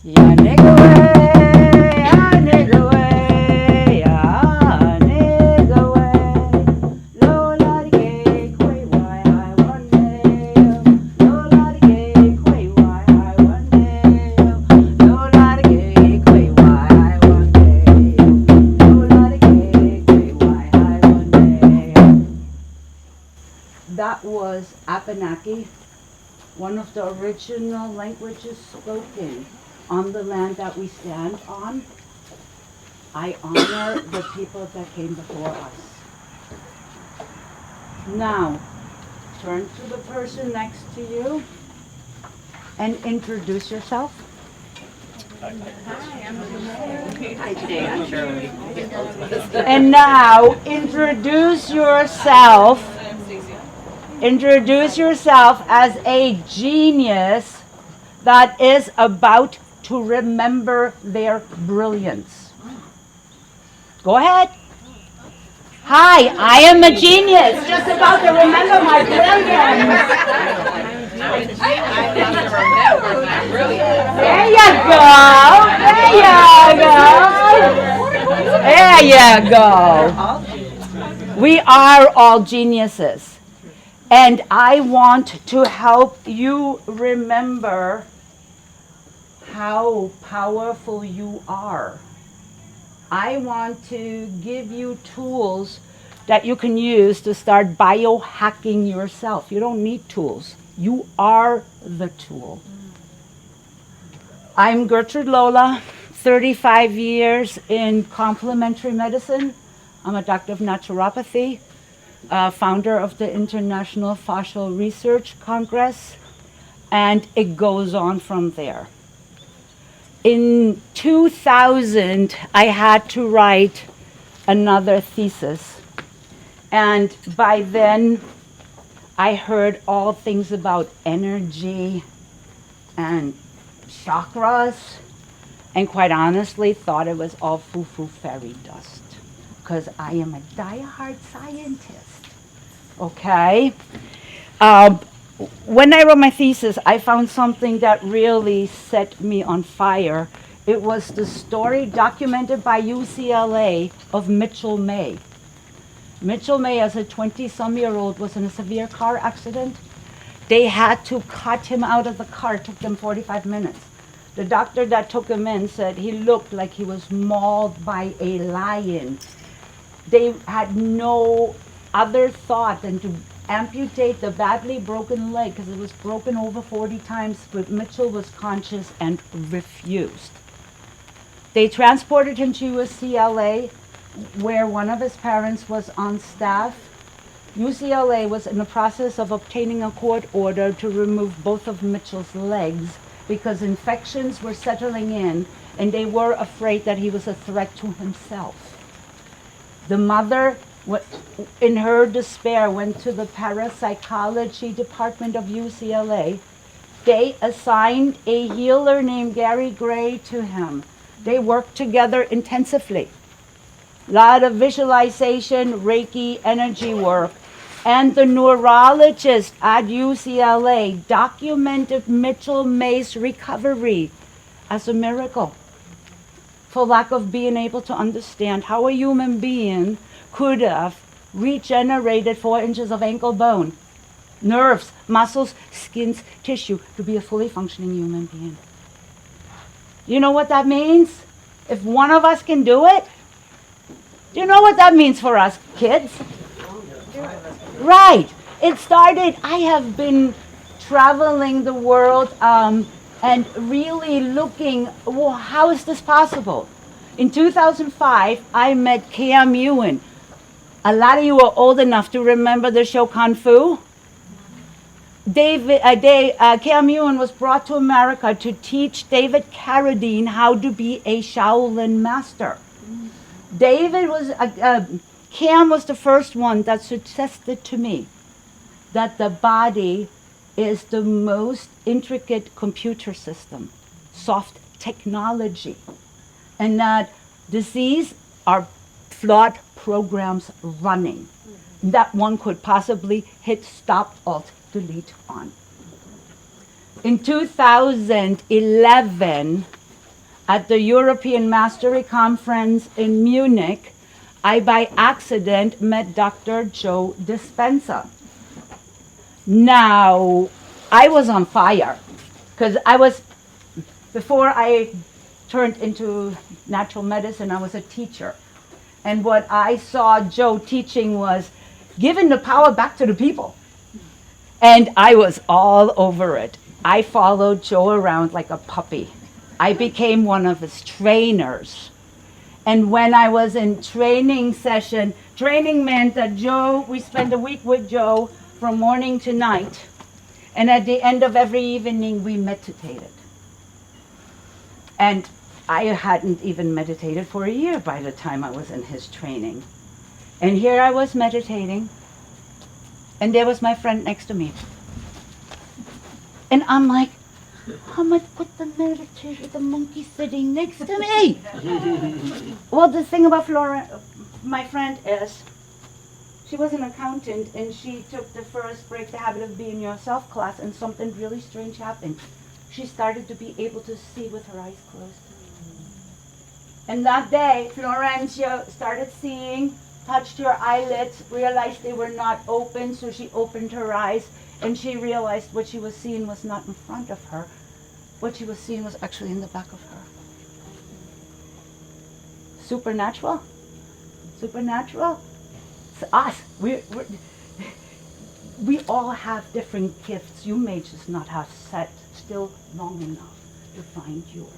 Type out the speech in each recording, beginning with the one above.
Ya nigga way, ya nigga way, ya nigga way. Lola di gay, quay why I one day. Lola di gay, quay why I one day. Lola di gay, quay why I one day. Lola di gay, quay why I one day. That was Abenaki, one of the original languages spoken on the land that we stand on. I honor the people that came before us. Now, turn to the person next to you and introduce yourself. Hi, today I'm Shirley. And now, introduce yourself. Introduce yourself as a genius that is about to remember their brilliance. Go ahead. Hi, I am a genius, just about to remember my brilliance. There you go. There you go. There you go. We are all geniuses. And I want to help you remember how powerful you are. I want to give you tools that you can use to start biohacking yourself. You don't need tools. You are the tool. I'm Gertrud Lola, 35 years in complementary medicine. I'm a doctor of naturopathy, founder of the International Fascial Research Congress, and it goes on from there. In 2000, I had to write another thesis. And by then, I heard all things about energy and chakras, and quite honestly, thought it was all foo-foo fairy dust, because I am a diehard scientist, okay? When I wrote my thesis, I found something that really set me on fire. It was the story documented by UCLA of Mitchell May. Mitchell May, as a 20-some-year-old, was in a severe car accident. They had to cut him out of the car. It took them 45 minutes. The doctor that took him in said he looked like he was mauled by a lion. They had no other thought than to amputate the badly broken leg, because it was broken over 40 times, but Mitchell was conscious and refused. They transported him to UCLA, where one of his parents was on staff. UCLA was in the process of obtaining a court order to remove both of Mitchell's legs because infections were settling in, and they were afraid that he was a threat to himself. The mother, in her despair, went to the parapsychology department of UCLA. They assigned a healer named Gary Gray to him. They worked together intensively. A lot of visualization, Reiki, energy work. And the neurologist at UCLA documented Mitchell May's recovery as a miracle, for lack of being able to understand how a human being could have regenerated 4 inches of ankle bone, nerves, muscles, skins, tissue, to be a fully functioning human being. You know what that means? If one of us can do it, do you know what that means for us kids? Right. It started, I have been traveling the world and really looking, well, how is this possible? In 2005, I met Cam Ewan. A lot of you are old enough to remember the show Kung Fu. Cam Ewan was brought to America to teach David Carradine how to be a Shaolin master. Cam was the first one that suggested to me that the body is the most intricate computer system, soft technology, and that disease are flawed programs running that one could possibly hit stop, alt, delete on. In 2011, at the European Mastery Conference in Munich, I by accident met Dr. Joe Dispenza. Now, I was on fire because before I turned into natural medicine, I was a teacher. And what I saw Joe teaching was giving the power back to the people. And I was all over it. I followed Joe around like a puppy. I became one of his trainers. And when I was in training session, training meant that we spent a week with Joe from morning to night. And at the end of every evening, we meditated. And I hadn't even meditated for a year by the time I was in his training. And here I was meditating, and there was my friend next to me. And I'm like, how am I put the meditation with the monkey sitting next to me? Well, the thing about my friend is, she was an accountant, and she took the first Break the Habit of Being Yourself class, and something really strange happened. She started to be able to see with her eyes closed. And that day, Florencia started seeing, touched her eyelids, realized they were not open, so she opened her eyes, and she realized what she was seeing was not in front of her. What she was seeing was actually in the back of her. Supernatural? Supernatural? It's us. We all have different gifts. You may just not have sat still long enough to find yours.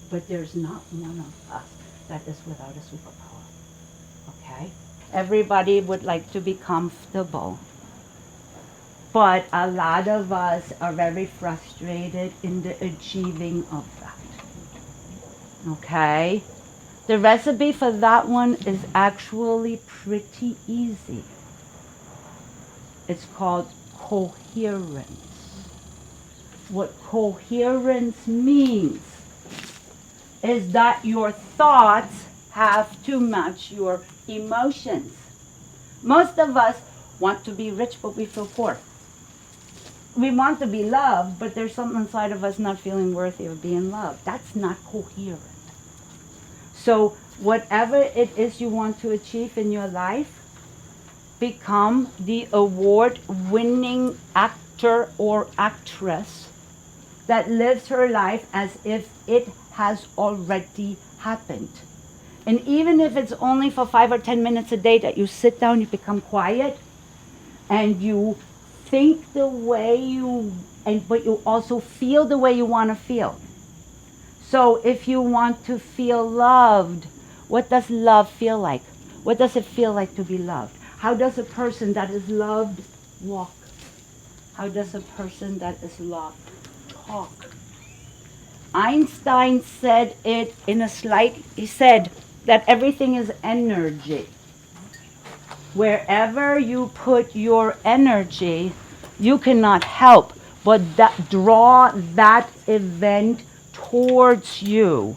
But there's not one of us that is without a superpower. Okay? Everybody would like to be comfortable. But a lot of us are very frustrated in the achieving of that. Okay? The recipe for that one is actually pretty easy. It's called coherence. What coherence means is that your thoughts have to match your emotions. Most of us want to be rich, but we feel poor. We want to be loved, but there's something inside of us not feeling worthy of being loved. That's not coherent. So whatever it is you want to achieve in your life, become the award-winning actor or actress that lives her life as if it has already happened. And even if it's only for 5 or 10 minutes a day that you sit down, you become quiet, and you think the way but you also feel the way you want to feel. So if you want to feel loved, what does love feel like? What does it feel like to be loved? How does a person that is loved walk? How does a person that is loved talk? Einstein said it he said that everything is energy. Wherever you put your energy, you cannot help but draw that event towards you.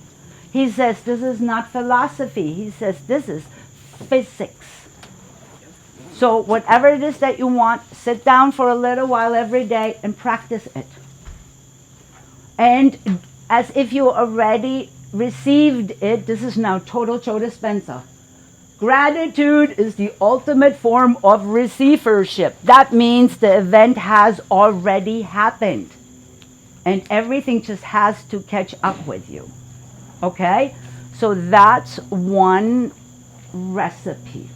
He says this is not philosophy. He says this is physics. So whatever it is that you want, sit down for a little while every day and practice it. And as if you already received it, this is now total Joe Dispenza. Gratitude is the ultimate form of receivership. That means the event has already happened. And everything just has to catch up with you. Okay? So that's one recipe.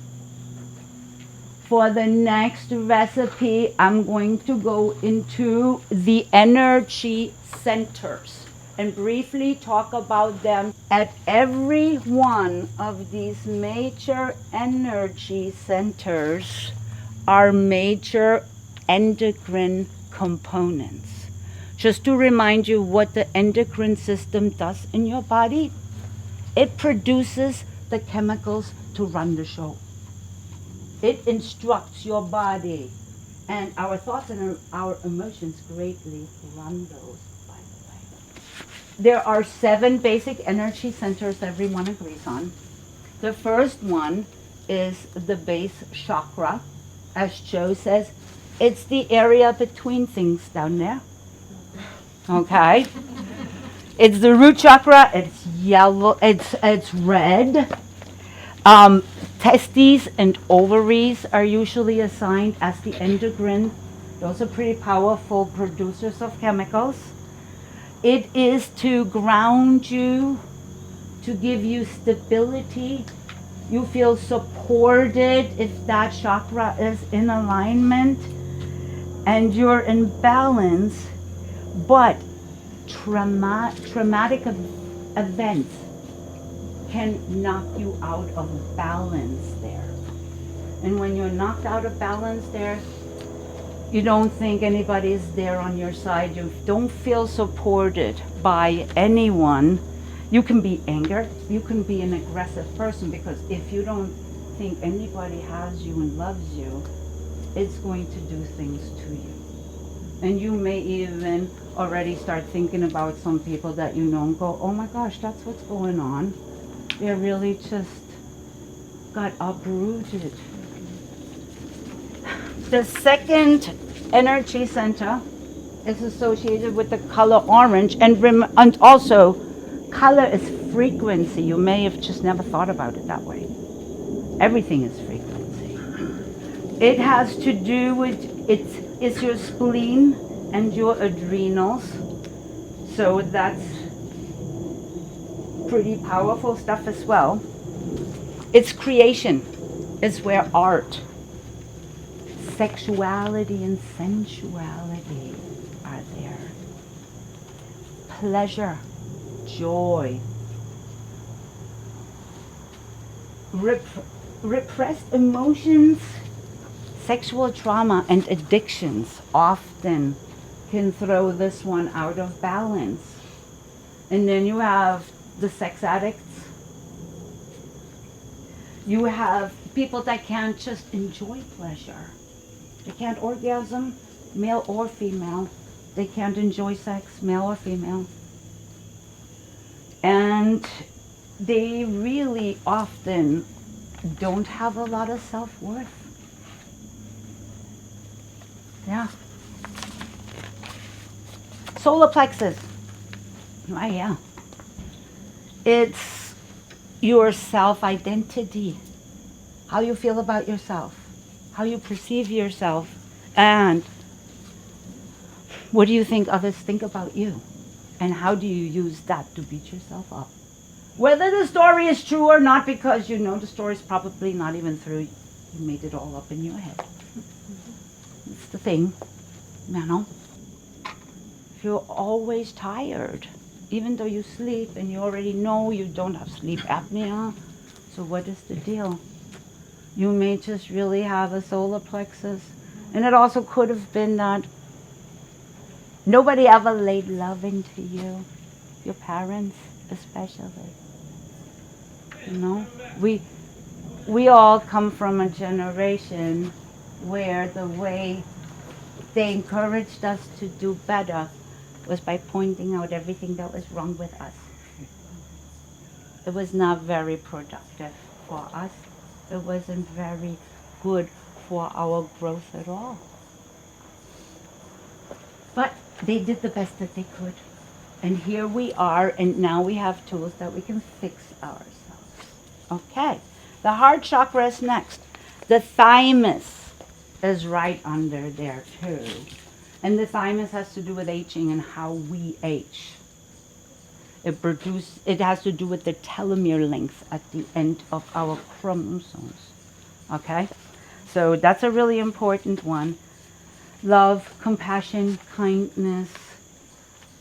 For the next recipe, I'm going to go into the energy centers and briefly talk about them. At every one of these major energy centers are major endocrine components. Just to remind you what the endocrine system does in your body, it produces the chemicals to run the show. It instructs your body, and our thoughts and our emotions greatly run those, by the way. There are 7 basic energy centers everyone agrees on. The first one is the base chakra. As Joe says, it's the area between things down there. Okay? It's the root chakra. It's yellow. It's red. Testes and ovaries are usually assigned as the endocrine. Those are pretty powerful producers of chemicals. It is to ground you, to give you stability. You feel supported if that chakra is in alignment and you're in balance. But traumatic events can knock you out of balance there. And when you're knocked out of balance there, you don't think anybody is there on your side. You don't feel supported by anyone. You can be angry. You can be an aggressive person, because if you don't think anybody has you and loves you, it's going to do things to you. And you may even already start thinking about some people that you know and go, oh my gosh, that's what's going on. They're really just got uprooted. The second energy center is associated with the color orange, and also color is frequency. You may have just never thought about it that way. Everything is frequency. It has to do with, it's your spleen and your adrenals. So that's pretty powerful stuff as well. It's creation. It's where art, sexuality and sensuality are there. Pleasure, joy. Repressed emotions, sexual trauma, and addictions often can throw this one out of balance. And then you have the sex addicts. You have people that can't just enjoy pleasure. They can't orgasm, male or female. They can't enjoy sex, male or female. And they really often don't have a lot of self-worth. Yeah. Solar plexus. Right, yeah. It's your self-identity. How you feel about yourself. How you perceive yourself. And what do you think others think about you? And how do you use that to beat yourself up? Whether the story is true or not, because you know the story is probably not even true. You made it all up in your head. It's the thing, you know. If you're always tired, even though you sleep and you already know you don't have sleep apnea, so what is the deal? You may just really have a solar plexus. And it also could have been that nobody ever laid love into you, your parents especially. You know, we all come from a generation where the way they encouraged us to do better was by pointing out everything that was wrong with us. It was not very productive for us. It wasn't very good for our growth at all. But they did the best that they could. And here we are, and now we have tools that we can fix ourselves. Okay, the heart chakra is next. The thymus is right under there too. And the thymus has to do with aging and how we age. It has to do with the telomere length at the end of our chromosomes. Okay, so that's a really important one. Love, compassion, kindness,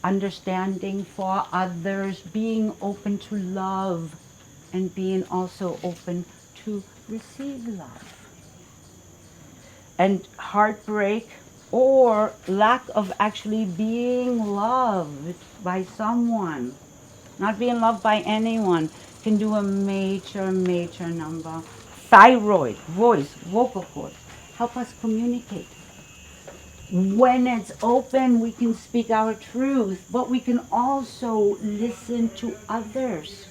understanding for others, being open to love, and being also open to receive love. And heartbreak or lack of actually being loved by someone, not being loved by anyone, can do a major, major number. Thyroid, voice, vocal cords, help us communicate. When it's open, we can speak our truth, but we can also listen to others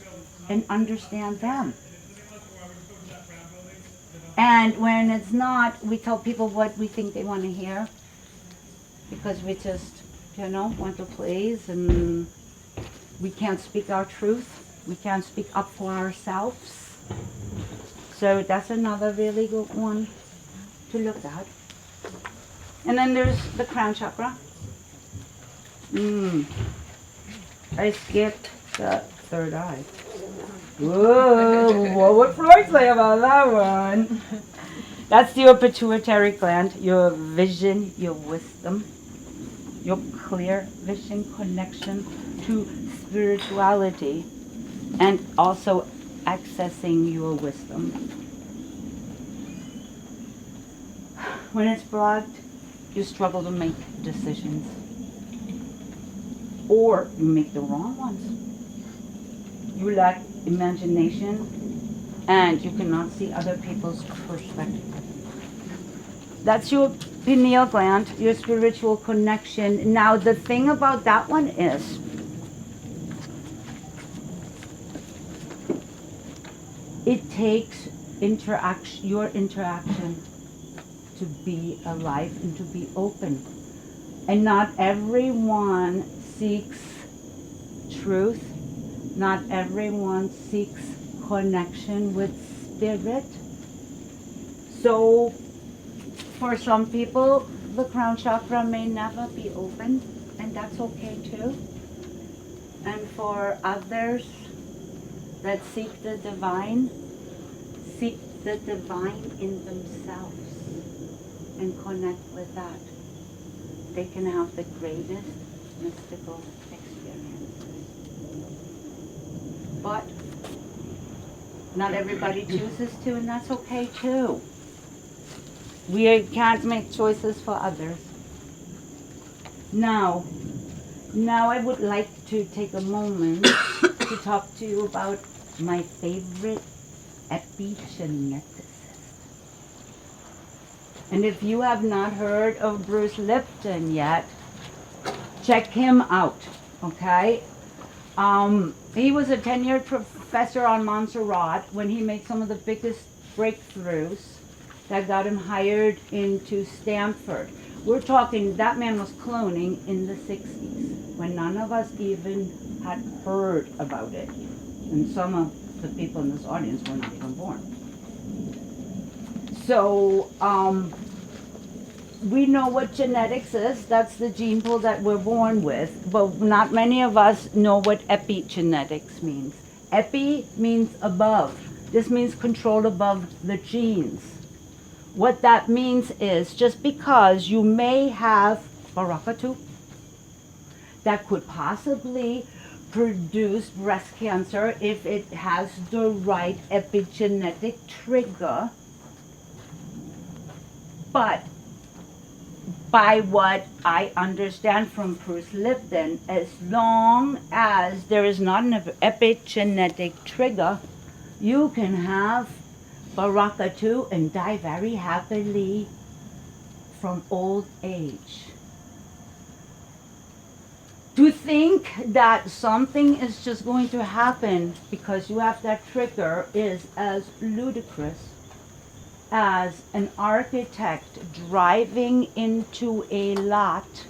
and understand them. And when it's not, we tell people what we think they want to hear, because we just, want to please, and We can't speak our truth. We can't speak up for ourselves. So that's another really good one to look at. And then there's the crown chakra. I skipped the third eye. Whoa, what would Freud say about that one? That's your pituitary gland, your vision, your wisdom, your clear vision connection to spirituality, and also accessing your wisdom. When it's blocked, you struggle to make decisions. Or you make the wrong ones. You lack imagination and you cannot see other people's perspective. That's your pineal gland, your spiritual connection. Now the thing about that one is, it takes your interaction to be alive and to be open. And not everyone seeks truth. Not everyone seeks connection with spirit. So for some people, the crown chakra may never be open, and that's okay too. And for others that seek the divine in themselves and connect with that. They can have the greatest mystical experiences. But not everybody chooses to, and that's okay too. We can't make choices for others. Now I would like to take a moment to talk to you about my favorite epigeneticist. And if you have not heard of Bruce Lipton yet, check him out, okay? He was a tenured professor on Montserrat when he made some of the biggest breakthroughs that got him hired into Stanford. We're talking, that man was cloning in the 60s, when none of us even had heard about it. And some of the people in this audience were not even born. So, we know what genetics is. That's the gene pool that we're born with. But not many of us know what epigenetics means. Epi means above. This means control above the genes. What that means is just because you may have BRCA2 that could possibly produce breast cancer if it has the right epigenetic trigger. But by what I understand from Bruce Lipton, as long as there is not an epigenetic trigger, you can have BRCA2 and die very happily from old age. To think that something is just going to happen because you have that trigger is as ludicrous as an architect driving into a lot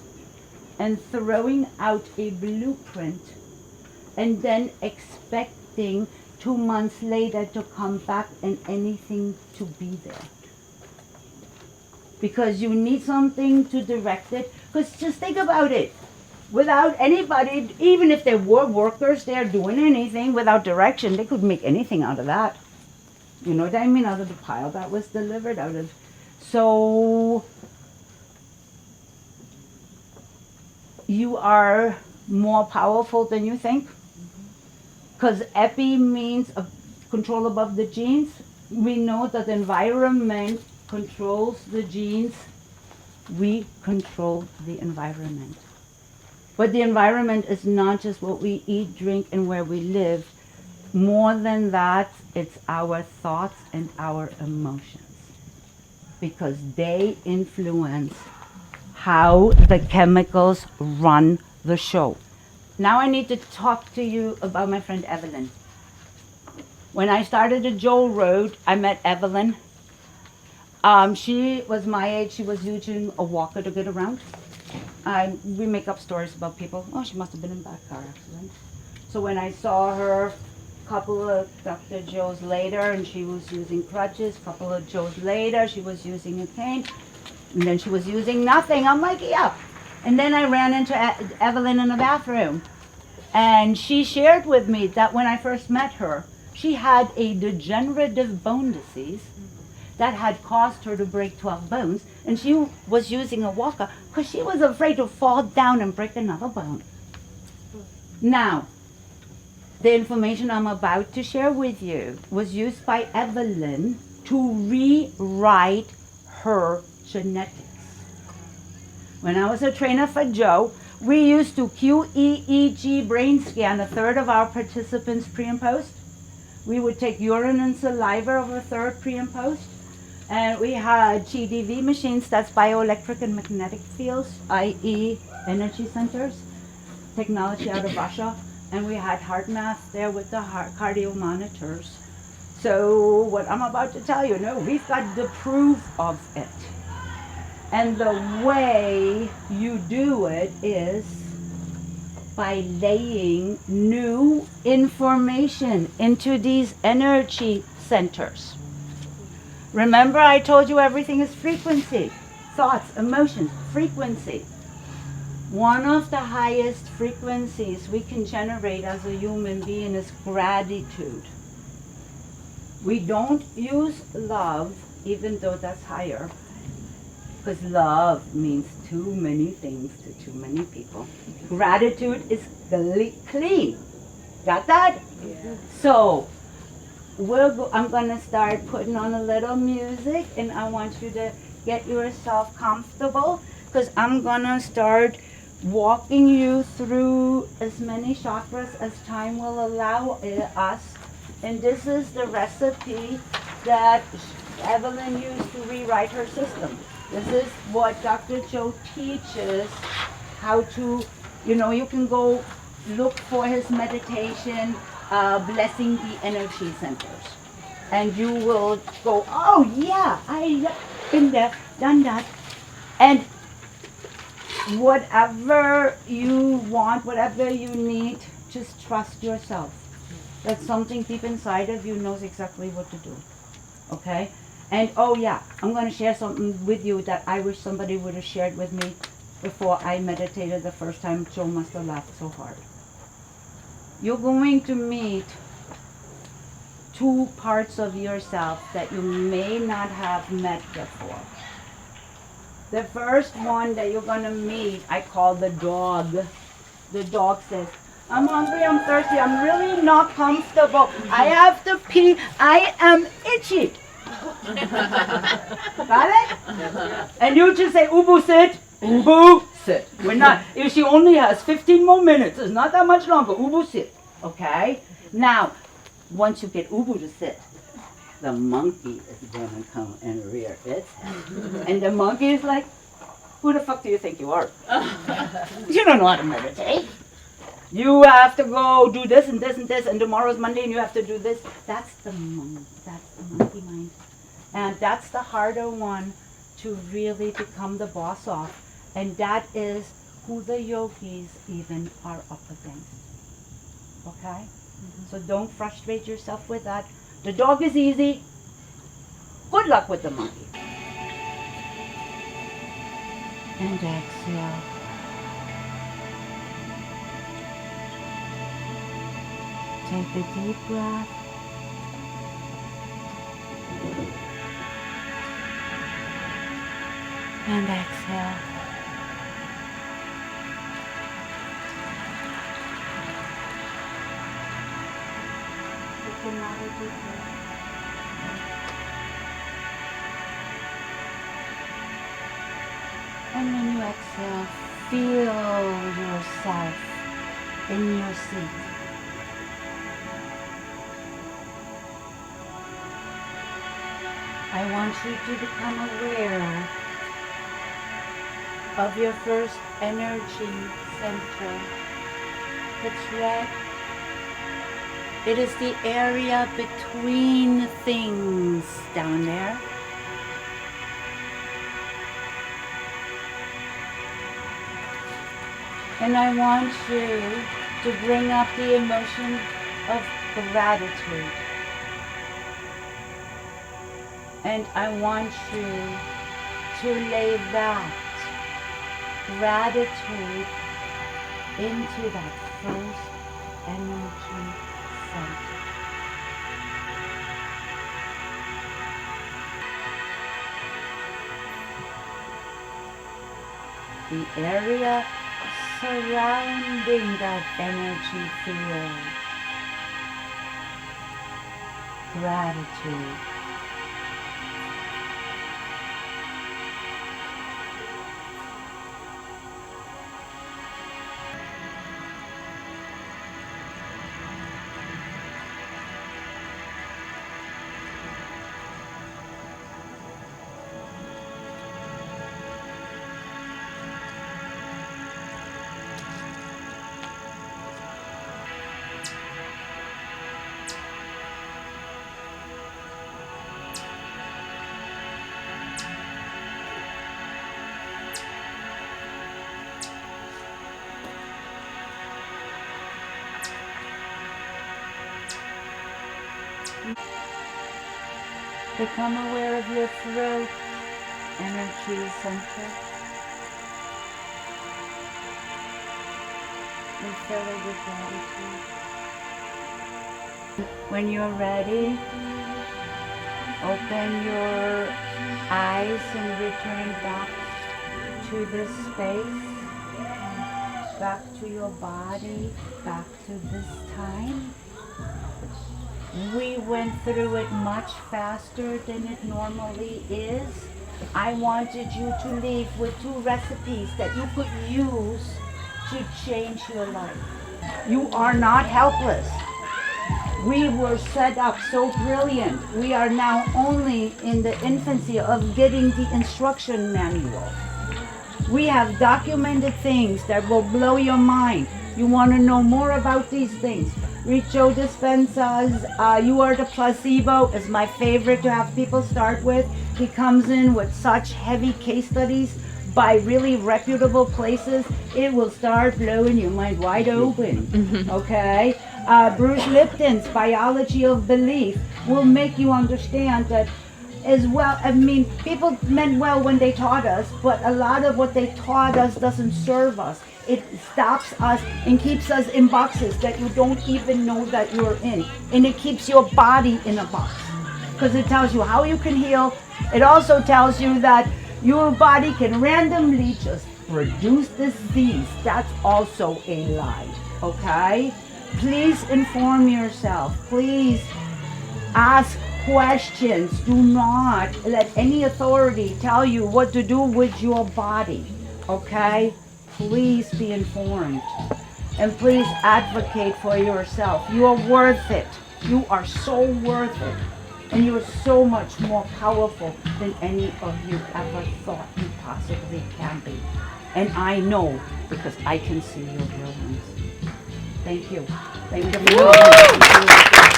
and throwing out a blueprint and then expecting 2 months later to come back and anything to be there. Because you need something to direct it. Because just think about it. Without anybody, even if there were workers there doing anything without direction, they could make anything out of that. You know what I mean? Out of the pile that was delivered, out of... So, you are more powerful than you think. Because epi means control above the genes. We know that the environment controls the genes. We control the environment. But the environment is not just what we eat, drink, and where we live. More than that, it's our thoughts and our emotions. Because they influence how the chemicals run the show. Now I need to talk to you about my friend Evelyn. When I started the Joel Road, I met Evelyn. She was my age. She was using a walker to get around. We make up stories about people. Oh, she must have been in a bad car accident. So when I saw her a couple of Dr. Joes later, and she was using crutches, a couple of Joes later, she was using a cane, and then she was using nothing. I'm like, yeah. And then I ran into Evelyn in the bathroom, and she shared with me that when I first met her, she had a degenerative bone disease that had caused her to break 12 bones, and she was using a walker because she was afraid to fall down and break another bone. Now, the information I'm about to share with you was used by Evelyn to rewrite her genetics. When I was a trainer for Joe, we used to QEEG brain scan a third of our participants pre and post. We would take urine and saliva of a third pre and post. And we had GDV machines, that's bioelectric and magnetic fields, i.e. energy centers, technology out of Russia. And we had heart math there with the heart cardio monitors. So what I'm about to tell you, no, we've got the proof of it. And the way you do it is by laying new information into these energy centers. Remember I told you everything is frequency, thoughts, emotions, frequency. One of the highest frequencies we can generate as a human being is gratitude. We don't use love, even though that's higher, because love means too many things to too many people. Gratitude is clean. Got that? Yeah. So, I'm going to start putting on a little music, and I want you to get yourself comfortable, because I'm going to start walking you through as many chakras as time will allow us. And this is the recipe that Evelyn used to rewrite her system. This is what Dr. Joe teaches, how to, you can go look for his meditation, blessing the energy centers. And you will go, oh yeah, I've been there, done that. And whatever you want, whatever you need, just trust yourself. That something deep inside of you knows exactly what to do. Okay? And oh yeah, I'm going to share something with you that I wish somebody would have shared with me before I meditated the first time. Joe must have laughed so hard. You're going to meet two parts of yourself that you may not have met before. The first one that you're going to meet, I call the dog. The dog says, I'm hungry, I'm thirsty, I'm really not comfortable. I have to pee, I am itchy. Got it? And you just say, Ubu, sit. Ubu, sit. We're not, if she only has 15 more minutes, it's not that much longer. Ubu, sit. Okay? Now, once you get Ubu to sit, the monkey is going to come and rear its head. And the monkey is like, who the fuck do you think you are? You don't know how to meditate. You have to go do this and this and this, and tomorrow's Monday and you have to do this. That's the monkey mind. And that's the harder one to really become the boss of. And that is who the yogis even are up against. Okay? So don't frustrate yourself with that. The dog is easy. Good luck with the monkey. And exhale. Take a deep breath. And exhale. Take another deep breath. And when you exhale, feel yourself in your seat. I want you to become aware of your first energy center. It's red. It is the area between things down there. And I want you to bring up the emotion of gratitude. And I want you to lay that gratitude into that first energy center. The area surrounding that energy field. Gratitude. Become aware of your throat energy center. And fill it with gratitude. When you're ready, open your eyes and return back to this space, back to your body, back to this time. We went through it much faster than it normally is. I wanted you to leave with 2 recipes that you could use to change your life. You are not helpless. We were set up so brilliant. We are now only in the infancy of getting the instruction manual. We have documented things that will blow your mind. You want to know more about these things? Read Joe Dispenza's You Are the Placebo is my favorite to have people start with. He comes in with such heavy case studies by really reputable places. It will start blowing your mind wide open, okay? Bruce Lipton's Biology of Belief will make you understand that as well. I mean, people meant well when they taught us, but a lot of what they taught us doesn't serve us. It stops us and keeps us in boxes that you don't even know that you're in. And it keeps your body in a box. Because it tells you how you can heal. It also tells you that your body can randomly just produce disease. That's also a lie, okay? Please inform yourself. Please ask questions. Do not let any authority tell you what to do with your body, okay? Please be informed, and please advocate for yourself. You are worth it. You are so worth it, and you are so much more powerful than any of you ever thought you possibly can be. And I know, because I can see your brilliance. Thank you. Thank you.